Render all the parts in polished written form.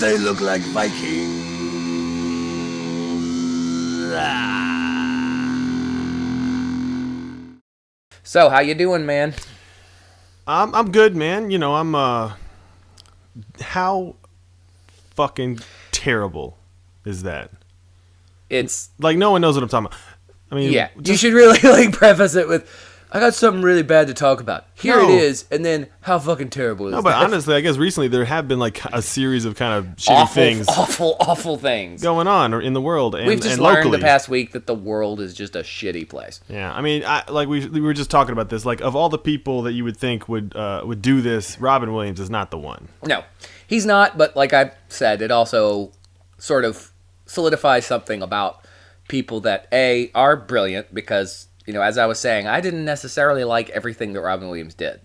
they look like Vikings. So, how you doing, man? I'm good, man. You know, I'm how fucking terrible is that? It's Like, no one knows what I'm talking about. I mean, yeah. You should really like preface it with, "I got something really bad to talk about. Here No. it is," and then how fucking terrible is No, but that? honestly, I guess recently there have been like a series of kind of shitty things awful things going on in the world and, We've just and learned locally. the past week that the world is just a shitty place. Yeah, I mean, we were just talking about this. Like, of all the people that you would think would do this, Robin Williams is not the one. No, he's not. But like I said, it also sort of solidifies something about people that are brilliant because, you know, as I was saying, I didn't necessarily like everything that Robin Williams did.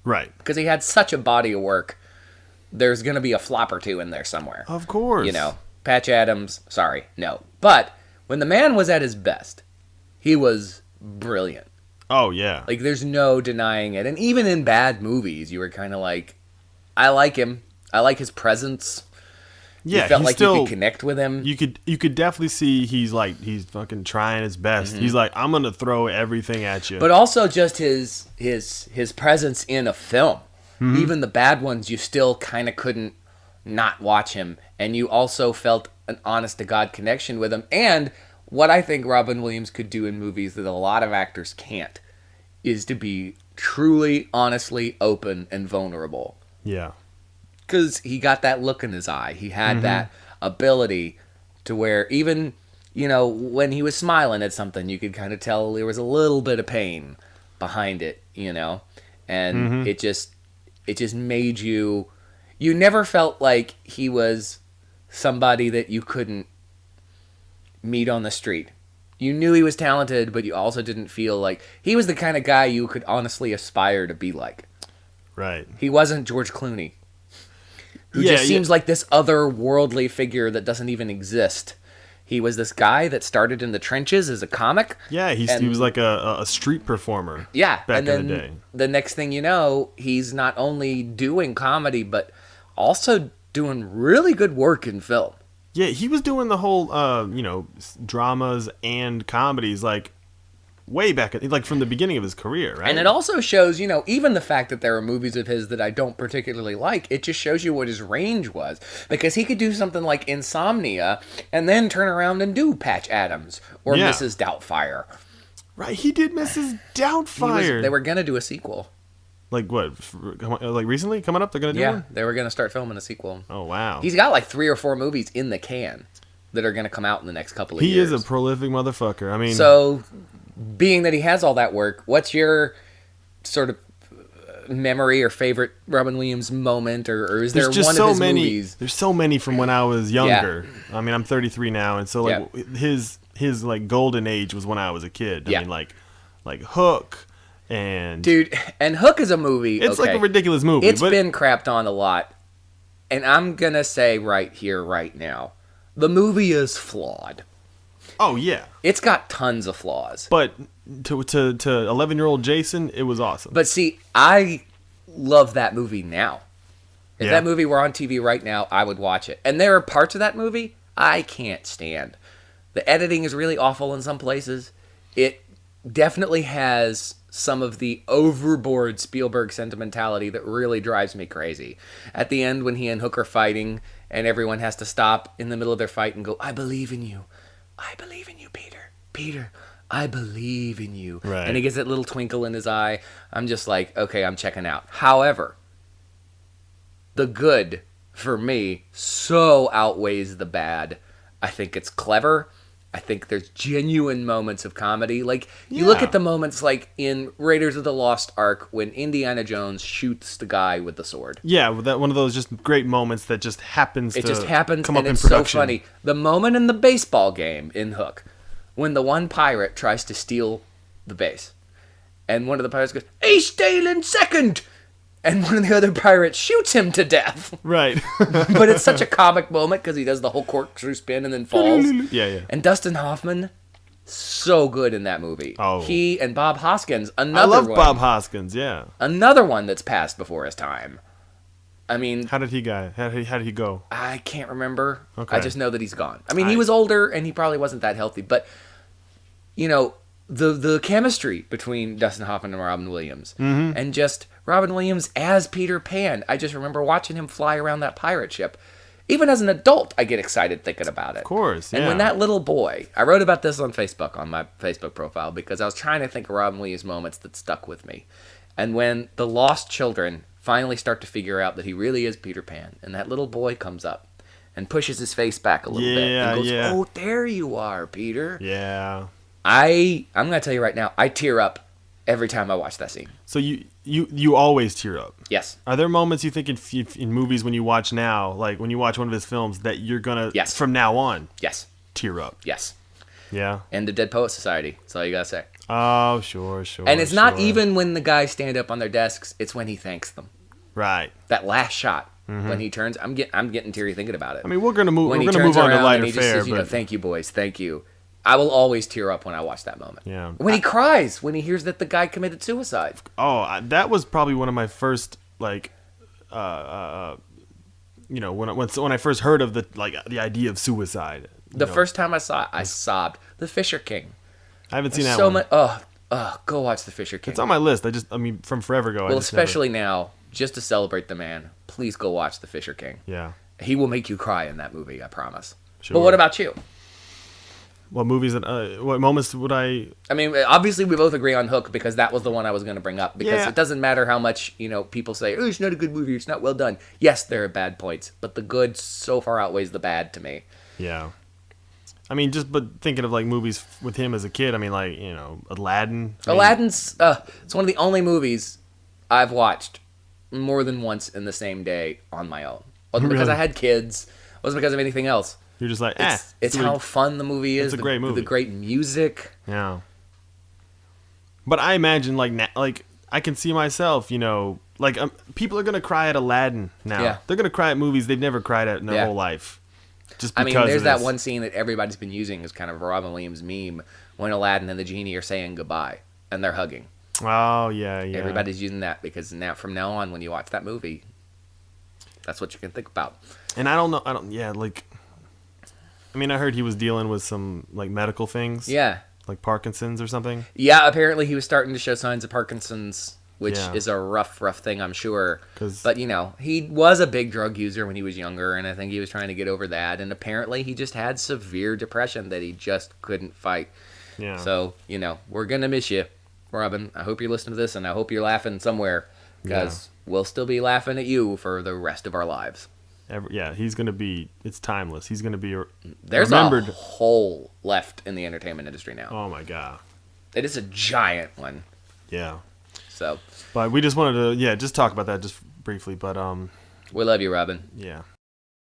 Right. Because he had such a body of work, there's going to be a flop or two in there somewhere. Of course. You know, Patch Adams, sorry, no. But when the man was at his best, he was brilliant. Oh, yeah. Like, there's no denying it. And even in bad movies, you were kind of like, I like him. I like his presence. Yeah, you felt he's like still, you could connect with him. You could definitely see he's fucking trying his best. He's like, I'm gonna throw everything at you. But also just his presence in a film. Even the bad ones, you still kind of couldn't not watch him. And you also felt an honest-to-God connection with him. And what I think Robin Williams could do in movies that a lot of actors can't is to be truly, honestly open and vulnerable. Yeah. Because he got that look in his eye. He had that ability to where even, you know, when he was smiling at something, you could kind of tell there was a little bit of pain behind it, you know? And it just made you never felt like he was somebody that you couldn't meet on the street. You knew he was talented, but you also didn't feel like he was the kind of guy you could honestly aspire to be like. Right. He wasn't George Clooney, who Yeah, just seems like this otherworldly figure that doesn't even exist. He was this guy that started in the trenches as a comic. Yeah, he was like a street performer. Yeah, back and then in the day. the next thing you know, he's not only doing comedy, but also doing really good work in film. Yeah, he was doing the whole, dramas and comedies like way back, like from the beginning of his career, right? And it also shows, you know, even the fact that there are movies of his that I don't particularly like, it just shows you what his range was. Because he could do something like Insomnia and then turn around and do Patch Adams or Yeah. Mrs. Doubtfire. Right, he did Mrs. Doubtfire. They were going to do a sequel. Like what? Like recently coming up? They're gonna do Yeah, one? they were going to start filming a sequel. Oh wow. He's got like 3 or 4 movies in the can that are going to come out in the next couple of He years. is a prolific motherfucker. I mean, So, being that he has all that work, what's your sort of memory or favorite Robin Williams moment, or is there there's just one so of his many. movies? There's so many from when I was younger. I mean, I'm 33 now, and so like his like golden age was when I was a kid. I mean, like Hook, and Dude, and Hook is a movie. it's like a ridiculous movie. It's but been crapped on a lot, and I'm gonna say right here, right now, the movie is flawed. oh yeah, It's got tons of flaws. but to 11-year-old Jason, it was awesome. But see, I love that movie now. If Yeah. that movie were on TV right now, I would watch it. And there are parts of that movie I can't stand. The editing is really awful in some places. It definitely has some of the overboard Spielberg sentimentality that really drives me crazy. At the end, when he and Hook are fighting, and everyone has to stop in the middle of their fight and go, "I believe in you. I believe in you, Peter. Peter, I believe in you." Right. And he gets that little twinkle in his eye. I'm just like, okay, I'm checking out. However, the good, for me, so outweighs the bad. I think it's clever. I think there's genuine moments of comedy. Like, you look Yeah. at the moments like in Raiders of the Lost Ark when Indiana Jones shoots the guy with the sword. Yeah, that one of those just great moments that just happens. It to just happens, come and up in it's so production. funny. The moment in the baseball game in Hook, when the one pirate tries to steal the base, and one of the pirates goes, "He's stealing second!" and one of the other pirates shoots him to death. Right. But it's such a comic moment because he does the whole corkscrew spin and then falls. Yeah. And Dustin Hoffman, so good in that movie. Oh. He and Bob Hoskins, I another love one. Bob Hoskins. Yeah. Another one that's passed before his time. I mean, how did he go? How did he go? I can't remember. Okay. I just know that he's gone. I mean, he was older and he probably wasn't that healthy, but you know, the chemistry between Dustin Hoffman and Robin Williams, and just Robin Williams as Peter Pan. I just remember watching him fly around that pirate ship. Even as an adult, I get excited thinking about it. Of course, yeah. And when that little boy, I wrote about this on Facebook, on my Facebook profile, because I was trying to think of Robin Williams moments that stuck with me. And when the lost children finally start to figure out that he really is Peter Pan, and that little boy comes up and pushes his face back a little bit and goes, "Oh, there you are, Peter." Yeah. I'm going to tell you right now, I tear up every time I watch that scene. So you always tear up? Yes. Are there moments you think in movies when you watch now, like when you watch one of his films, that you're going to, from now on, tear up? Yes. Yeah. And the Dead Poet Society. That's all you got to say. Oh, sure. And it's not even when the guys stand up on their desks. It's when he thanks them. Right. That last shot. When he turns, I'm getting teary thinking about it. I mean, we're going to move on to lighter fare. Says, but thank you, boys. Thank you. I will always tear up when I watch that moment. Yeah. When he cries, when he hears that the guy committed suicide. Oh, that was probably one of my first, like, when I first heard of the idea of suicide. The first time I saw it, I sobbed. The Fisher King. I haven't seen that one. Go watch The Fisher King. It's on my list. From forever ago. Well, especially now, just to celebrate the man, please go watch The Fisher King. Yeah. He will make you cry in that movie, I promise. Sure. But what about you? What moments would I... I mean, obviously we both agree on Hook because that was the one I was going to bring up. Because it doesn't matter how much, people say, oh, it's not a good movie, it's not well done. Yes, there are bad points, but the good so far outweighs the bad to me. Yeah. I mean, but thinking of, like, movies with him as a kid, I mean, like, Aladdin. Aladdin's, it's one of the only movies I've watched more than once in the same day on my own. It wasn't because I had kids. It wasn't because of anything else. You're just like, It's how fun the movie is. It's a great movie. The great music. Yeah. But I imagine, like I can see myself, people are going to cry at Aladdin now. Yeah. They're going to cry at movies they've never cried at in their whole life. Just because there's that one scene that everybody's been using as kind of a Robin Williams meme when Aladdin and the genie are saying goodbye and they're hugging. Oh, yeah. Everybody's using that because from now on, when you watch that movie, that's what you can think about. And I heard he was dealing with some, like, medical things. Yeah. Like Parkinson's or something. Yeah, apparently he was starting to show signs of Parkinson's, which is a rough thing, I'm sure. But, he was a big drug user when he was younger, and I think he was trying to get over that. And apparently he just had severe depression that he just couldn't fight. Yeah. So, we're going to miss you, Robin. I hope you're listening to this, and I hope you're laughing somewhere, because we'll still be laughing at you for the rest of our lives. He's going to be... It's timeless. He's going to be There's remembered. A hole left in the entertainment industry now. Oh, my God. It is a giant one. Yeah. So... But we just wanted to, just talk about that just briefly. But we love you, Robin. Yeah.